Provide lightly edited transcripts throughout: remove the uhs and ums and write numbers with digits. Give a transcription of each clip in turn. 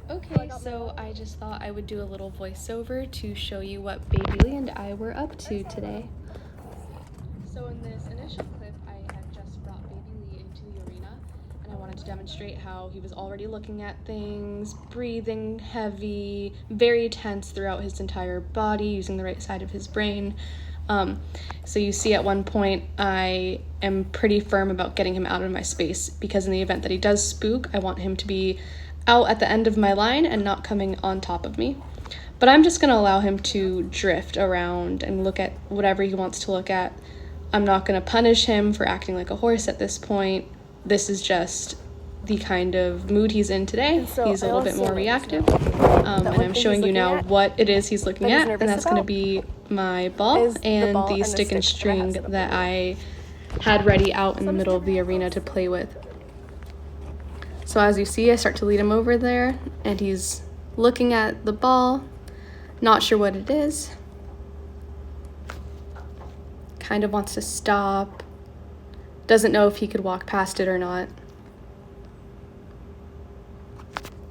Okay, so I just thought I would do a little voiceover to show you what Baby Lee and I were up to today. So in this initial clip, I had just brought Baby Lee into the arena, and I wanted to demonstrate how he was already looking at things, breathing heavy, very tense throughout his entire body, using the right side of his brain. So you see at one point I am pretty firm about getting him out of my space, because in the event that he does spook, I want him to be out at the end of my line and not coming on top of me. But I'm just going to allow him to drift around and look at whatever he wants to look at. I'm not going to punish him for acting like a horse at this point. This is just the kind of mood he's in today. He's a little bit more reactive. And I'm showing you now what it is he's looking at, and that's going to be my ball and the stick and string that I had ready out in the middle of the arena to play with. So as you see, I start to lead him over there, and he's looking at the ball, not sure what it is. Kind of wants to stop. Doesn't know if he could walk past it or not.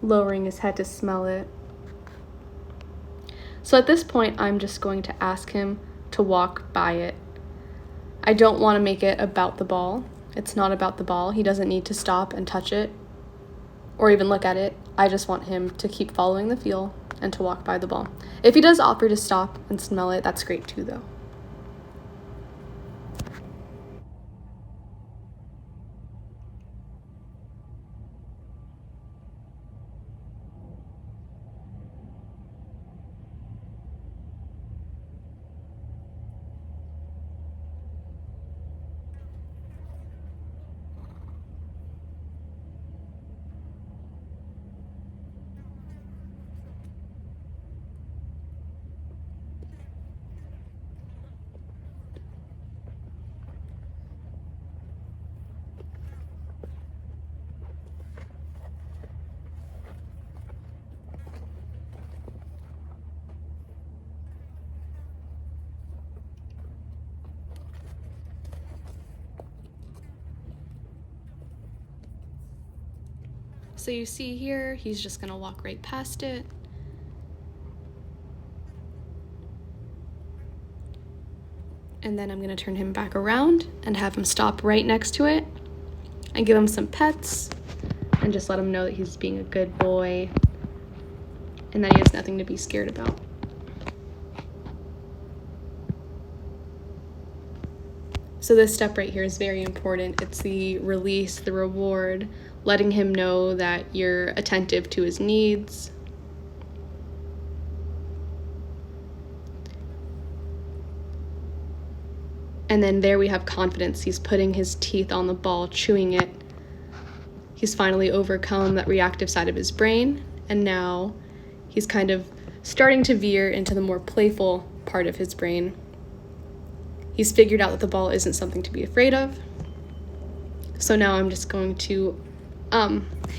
Lowering his head to smell it. So at this point, I'm just going to ask him to walk by it. I don't want to make it about the ball. It's not about the ball. He doesn't need to stop and touch it or even look at it. I just want him to keep following the feel and to walk by the ball. If he does offer to stop and smell it, that's great too, though. So you see here, he's just gonna walk right past it. And then I'm gonna turn him back around and have him stop right next to it and give him some pets and just let him know that he's being a good boy and that he has nothing to be scared about. So this step right here is very important. It's the release, the reward, letting him know that you're attentive to his needs. And then there we have confidence. He's putting his teeth on the ball, chewing it. He's finally overcome that reactive side of his brain, and now he's kind of starting to veer into the more playful part of his brain. He's figured out that the ball isn't something to be afraid of. So now I'm just going to,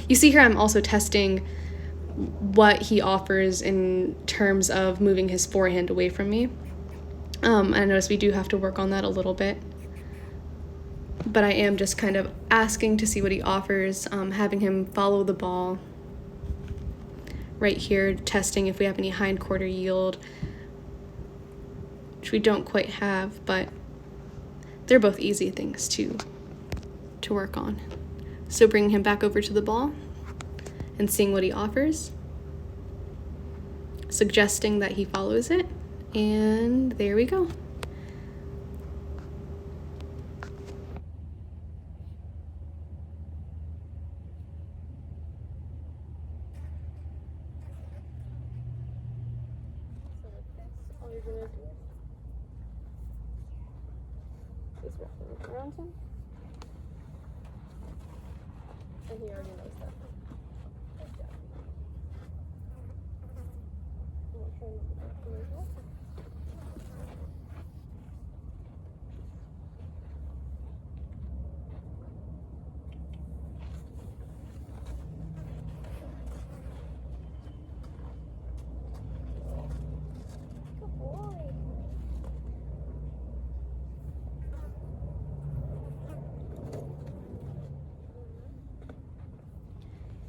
you see here I'm also testing what he offers in terms of moving his forehand away from me. I notice we do have to work on that a little bit. But I am just kind of asking to see what he offers, having him follow the ball. Right here, testing if we have any hindquarter yield, which we don't quite have, but they're both easy things to work on. So bringing him back over to the ball and seeing what he offers, suggesting that he follows it, and there we go. All you're gonna do is roughly look around him. And he already knows that. Yeah. And we'll try and look at that as well. Good boy.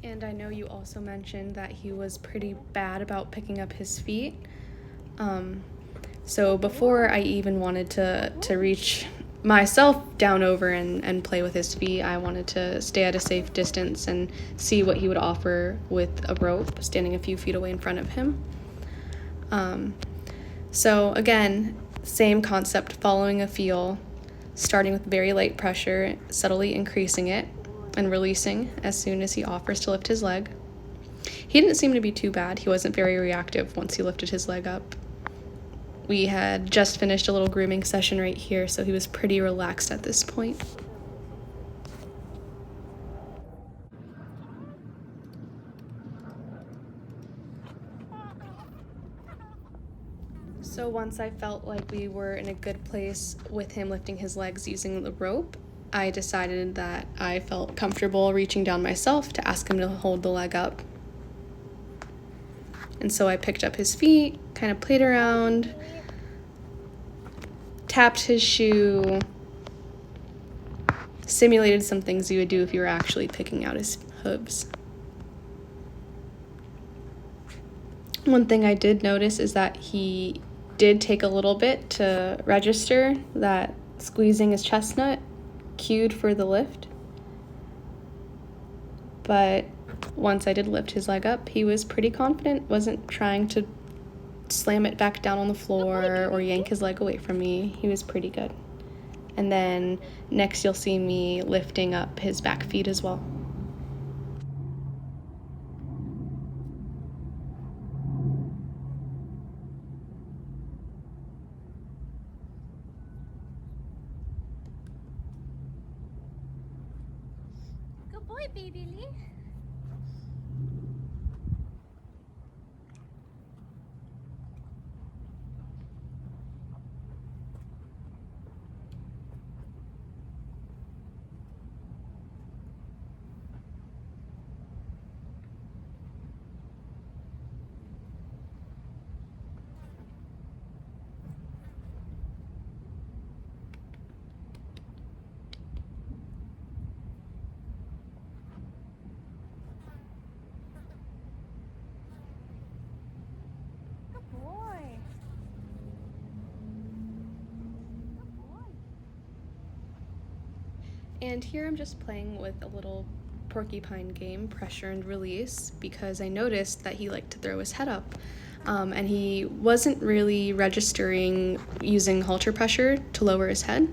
And I know you also mentioned that he was pretty bad about picking up his feet. So before I even wanted to reach myself down over and play with his feet, I wanted to stay at a safe distance and see what he would offer with a rope, standing a few feet away in front of him. So again, same concept, following a feel, starting with very light pressure, subtly increasing it, and releasing as soon as he offers to lift his leg. He didn't seem to be too bad. He wasn't very reactive once he lifted his leg up. We had just finished a little grooming session right here, so he was pretty relaxed at this point. So once I felt like we were in a good place with him lifting his legs using the rope, I decided that I felt comfortable reaching down myself to ask him to hold the leg up. And so I picked up his feet, kind of played around, tapped his shoe, simulated some things you would do if you were actually picking out his hooves. One thing I did notice is that he did take a little bit to register that squeezing his chestnut cued for the lift. But once I did lift his leg up, he was pretty confident, wasn't trying to slam it back down on the floor or yank his leg away from me. He was pretty good. And then next you'll see me lifting up his back feet as well. Good boy, baby Lee. Good boy. Good boy. And here I'm just playing with a little porcupine game, pressure and release, because I noticed that he liked to throw his head up. And he wasn't really registering using halter pressure to lower his head,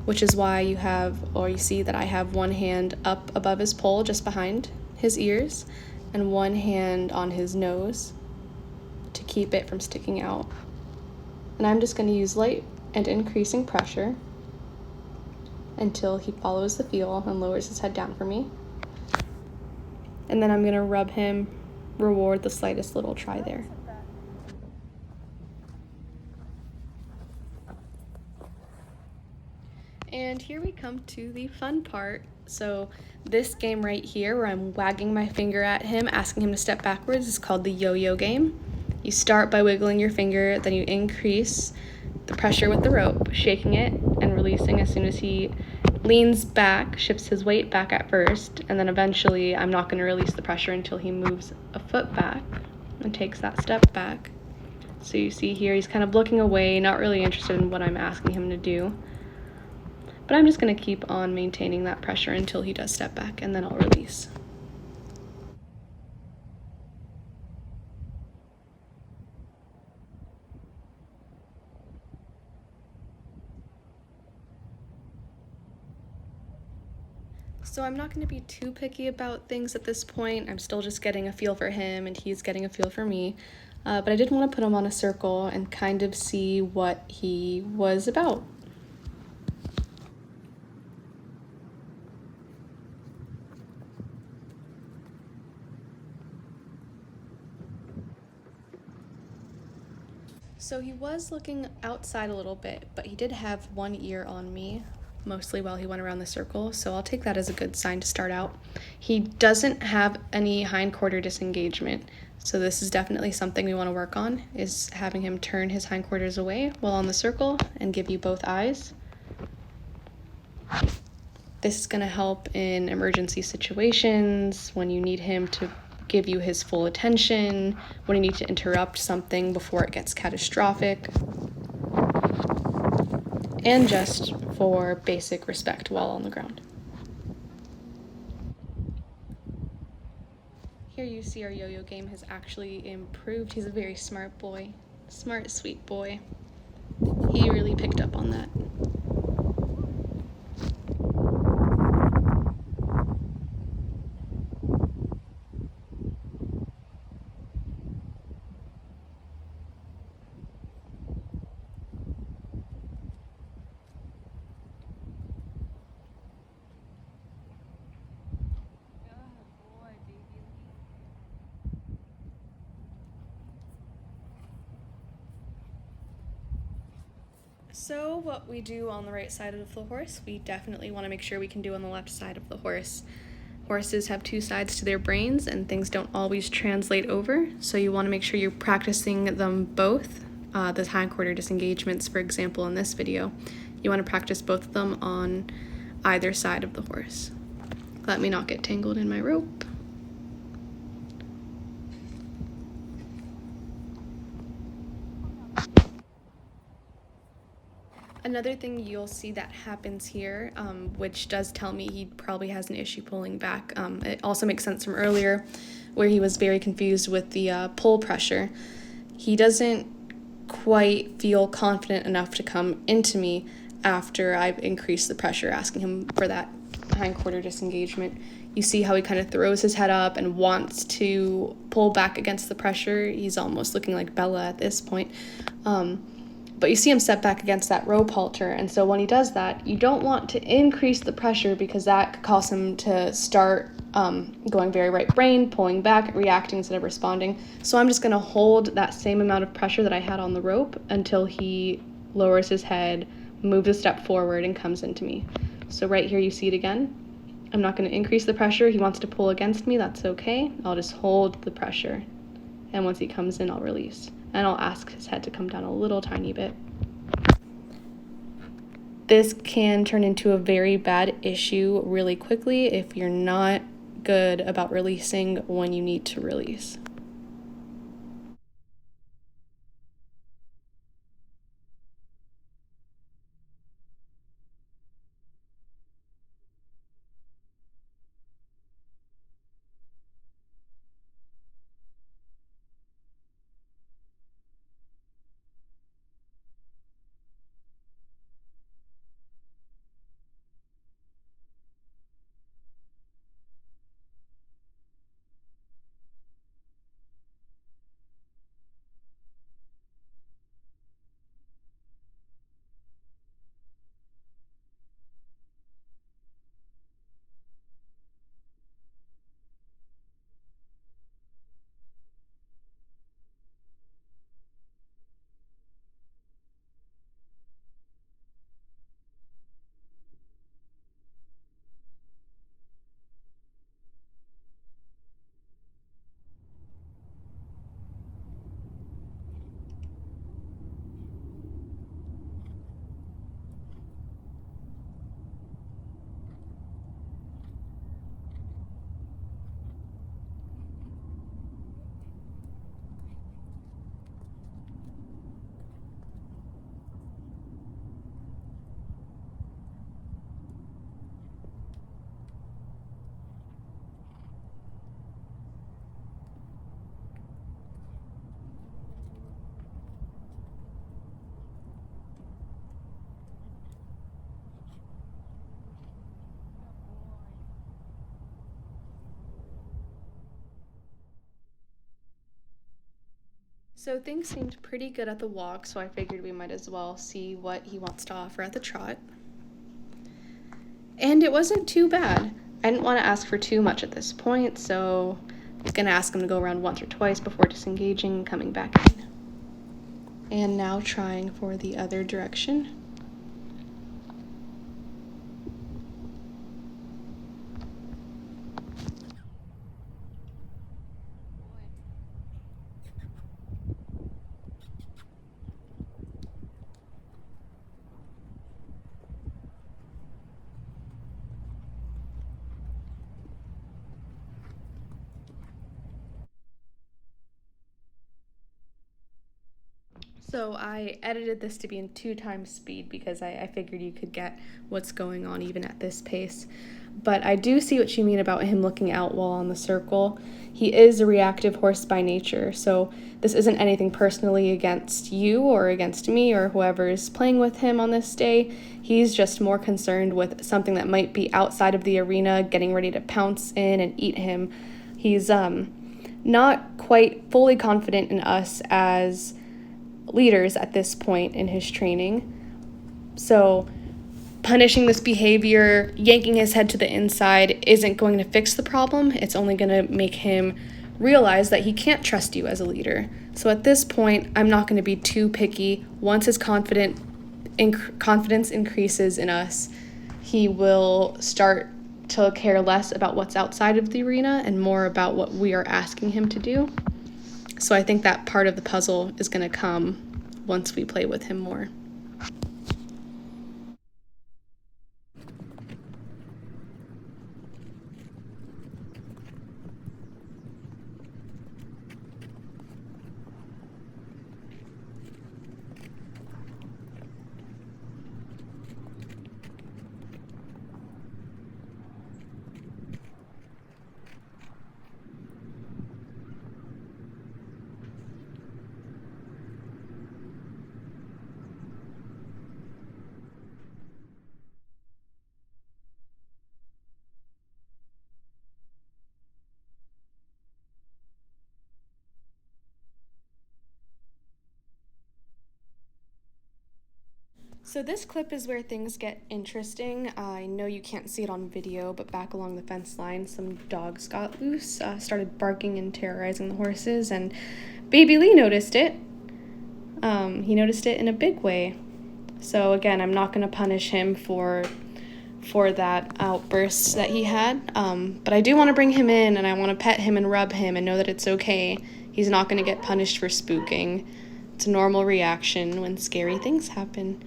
which is why you see that I have one hand up above his poll just behind his ears and one hand on his nose to keep it from sticking out. And I'm just going to use light and increasing pressure until he follows the feel and lowers his head down for me. And then I'm going to rub him, reward the slightest little try there. And here we come to the fun part. So this game right here where I'm wagging my finger at him, asking him to step backwards, is called the yo-yo game. You start by wiggling your finger, then you increase the pressure with the rope, shaking it and releasing as soon as he leans back, shifts his weight back at first, and then eventually I'm not going to release the pressure until he moves a foot back and takes that step back. So you see here he's kind of looking away, not really interested in what I'm asking him to do. But I'm just going to keep on maintaining that pressure until he does step back, and then I'll release. So I'm not going to be too picky about things at this point. I'm still just getting a feel for him and he's getting a feel for me. But I did want to put him on a circle and kind of see what he was about. So he was looking outside a little bit, but he did have one ear on me, mostly while he went around the circle, so I'll take that as a good sign to start out. He doesn't have any hindquarter disengagement, so this is definitely something we want to work on, is having him turn his hindquarters away while on the circle and give you both eyes. This is going to help in emergency situations, when you need him to give you his full attention, when you need to interrupt something before it gets catastrophic, and just for basic respect while on the ground. Here you see our yo-yo game has actually improved. He's a very smart boy. Smart, sweet boy. He really picked up on that. So what we do on the right side of the horse, we definitely want to make sure we can do on the left side of the horse. Horses have two sides to their brains and things don't always translate over, so you want to make sure you're practicing them both. The hindquarter disengagements, for example, in this video, you want to practice both of them on either side of the horse. Let me not get tangled in my rope. Another thing you'll see that happens here, which does tell me he probably has an issue pulling back. It also makes sense from earlier where he was very confused with the pull pressure. He doesn't quite feel confident enough to come into me after I've increased the pressure, asking him for that hindquarter disengagement. You see how he kind of throws his head up and wants to pull back against the pressure. He's almost looking like Bella at this point. But you see him set back against that rope halter, and so when he does that, you don't want to increase the pressure because that could cause him to start going very right brain, pulling back, reacting instead of responding. So I'm just going to hold that same amount of pressure that I had on the rope until he lowers his head, moves a step forward, and comes into me. So right here you see it again. I'm not going to increase the pressure. He wants to pull against me. That's okay. I'll just hold the pressure. And once he comes in, I'll release. And I'll ask his head to come down a little tiny bit. This can turn into a very bad issue really quickly if you're not good about releasing when you need to release. So things seemed pretty good at the walk, so I figured we might as well see what he wants to offer at the trot. And it wasn't too bad. I didn't want to ask for too much at this point, so I was going to ask him to go around once or twice before disengaging and coming back in. And now trying for the other direction. So I edited this to be in 2 times speed because I figured you could get what's going on even at this pace. But I do see what you mean about him looking out while on the circle. He is a reactive horse by nature, so this isn't anything personally against you or against me or whoever's playing with him on this day. He's just more concerned with something that might be outside of the arena, getting ready to pounce in and eat him. He's not quite fully confident in us as leaders at this point in his training. So punishing this behavior, yanking his head to the inside, isn't going to fix the problem. It's only going to make him realize that he can't trust you as a leader. So at this point, I'm not going to be too picky. Once his confidence increases in us, he will start to care less about what's outside of the arena and more about what we are asking him to do. So I think that part of the puzzle is going to come once we play with him more. So this clip is where things get interesting. I know you can't see it on video, but back along the fence line, some dogs got loose, started barking and terrorizing the horses, and Baby Lee noticed it. He noticed it in a big way. So again, I'm not going to punish him for that outburst that he had, but I do want to bring him in, and I want to pet him and rub him and know that it's okay. He's not going to get punished for spooking. It's a normal reaction when scary things happen.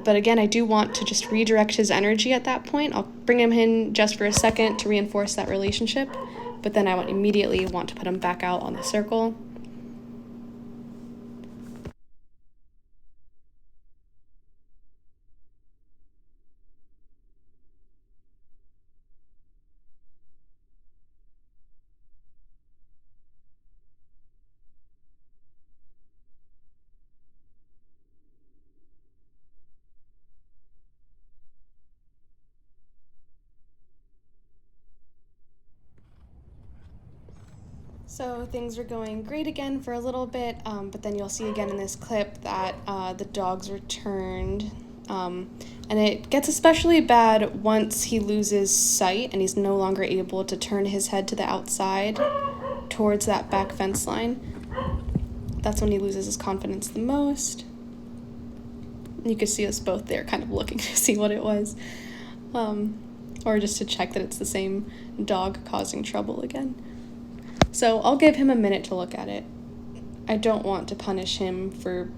But again, I do want to just redirect his energy at that point. I'll bring him in just for a second to reinforce that relationship, but then I immediately want to put him back out on the circle. So things are going great again for a little bit, but then you'll see again in this clip that the dogs returned, and it gets especially bad once he loses sight and he's no longer able to turn his head to the outside towards that back fence line. That's when he loses his confidence the most. You could see us both there kind of looking to see what it was, or just to check that it's the same dog causing trouble again. So I'll give him a minute to look at it. I don't want to punish him for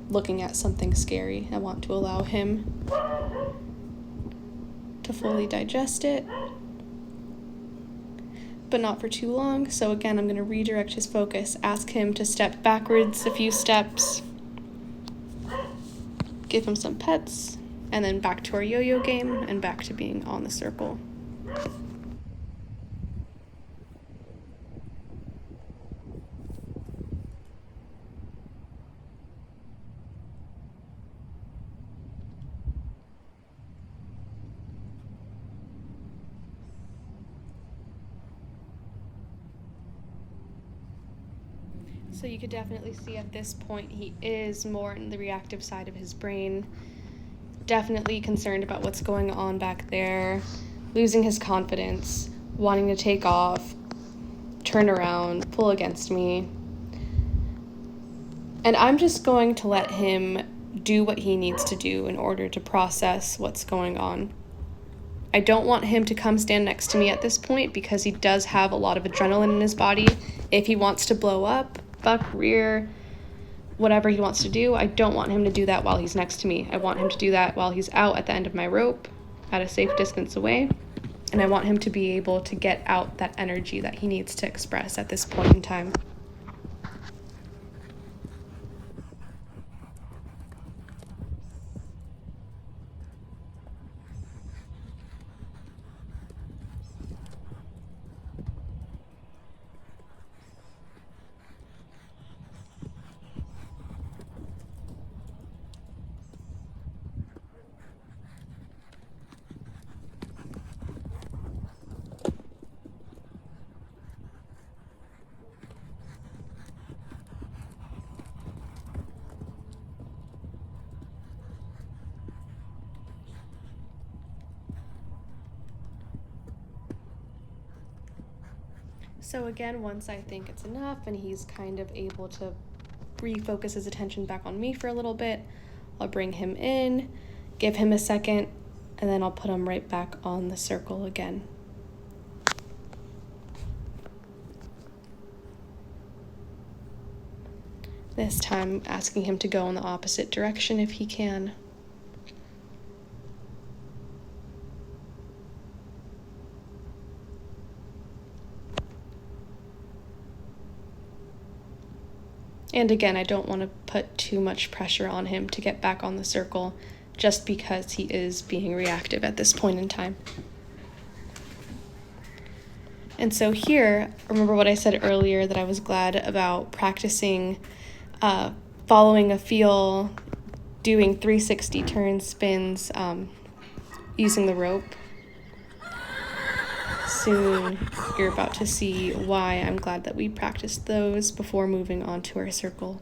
looking at something scary. I want to allow him to fully digest it, but not for too long. So again, I'm going to redirect his focus, ask him to step backwards a few steps, give him some pets, and then back to our yo-yo game and back to being on the circle. So you could definitely see at this point he is more in the reactive side of his brain, definitely concerned about what's going on back there, losing his confidence, wanting to take off, turn around, pull against me. And I'm just going to let him do what he needs to do in order to process what's going on. I don't want him to come stand next to me at this point because he does have a lot of adrenaline in his body. If he wants to blow up, buck, rear, whatever he wants to do, I don't want him to do that while he's next to me. I want him to do that while he's out at the end of my rope, at a safe distance away, and I want him to be able to get out that energy that he needs to express at this point in time. So again, once I think it's enough and he's kind of able to refocus his attention back on me for a little bit, I'll bring him in, give him a second, and then I'll put him right back on the circle again. This time, asking him to go in the opposite direction if he can. And again, I don't want to put too much pressure on him to get back on the circle just because he is being reactive at this point in time. And so here, remember what I said earlier, that I was glad about practicing following a feel, doing 360 turn spins using the rope. Soon you're about to see why I'm glad that we practiced those before moving on to our circle.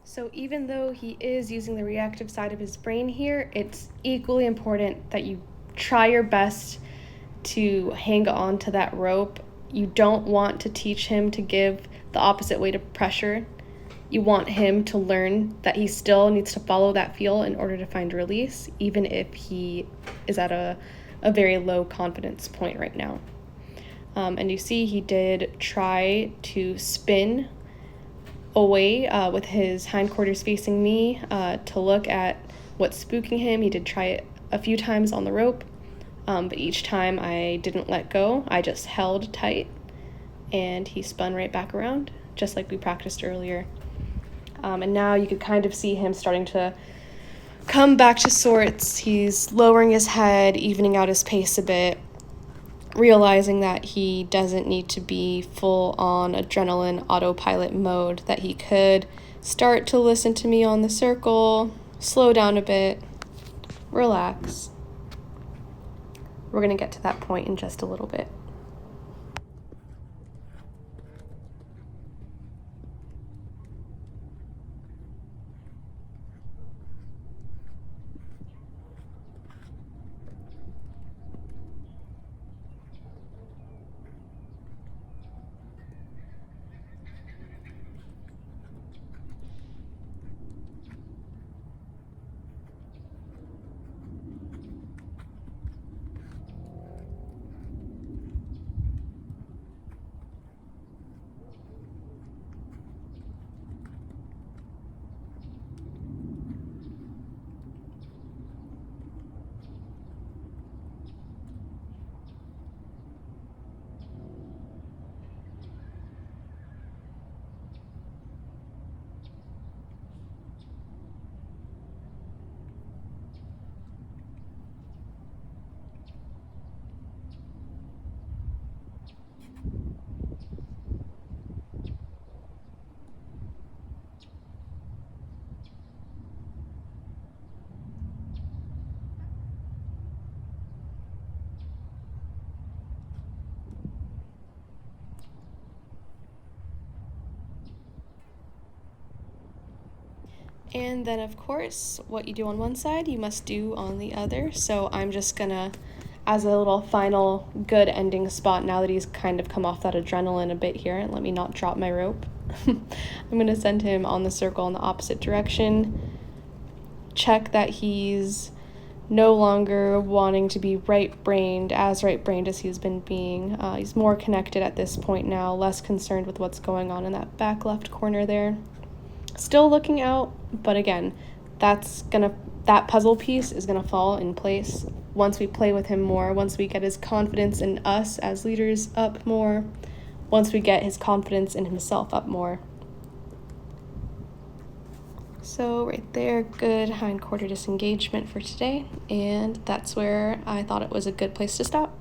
So even though he is using the reactive side of his brain here, it's equally important that you try your best to hang on to that rope. You don't want to teach him to give the opposite weight of pressure. You want him to learn that he still needs to follow that feel in order to find release, even if he is at a very low confidence point right now. And you see he did try to spin away with his hindquarters facing me to look at what's spooking him. He did try it a few times on the rope, but each time I didn't let go. I just held tight, and he spun right back around, just like we practiced earlier. And now you could kind of see him starting to come back to sorts. He's lowering his head, evening out his pace a bit, realizing that he doesn't need to be full on adrenaline autopilot mode, that he could start to listen to me on the circle, slow down a bit, relax. We're going to get to that point in just a little bit. And then, of course, what you do on one side, you must do on the other. So I'm just gonna, as a little final good ending spot, now that he's kind of come off that adrenaline a bit here, and let me not drop my rope, I'm gonna send him on the circle in the opposite direction. Check that he's no longer wanting to be right-brained as he's been being. He's more connected at this point now, less concerned with what's going on in that back left corner there. Still looking out, but again, that's gonna that puzzle piece is going to fall in place once we play with him more, once we get his confidence in us as leaders up more, once we get his confidence in himself up more. So right there, good hindquarter disengagement for today, and that's where I thought it was a good place to stop.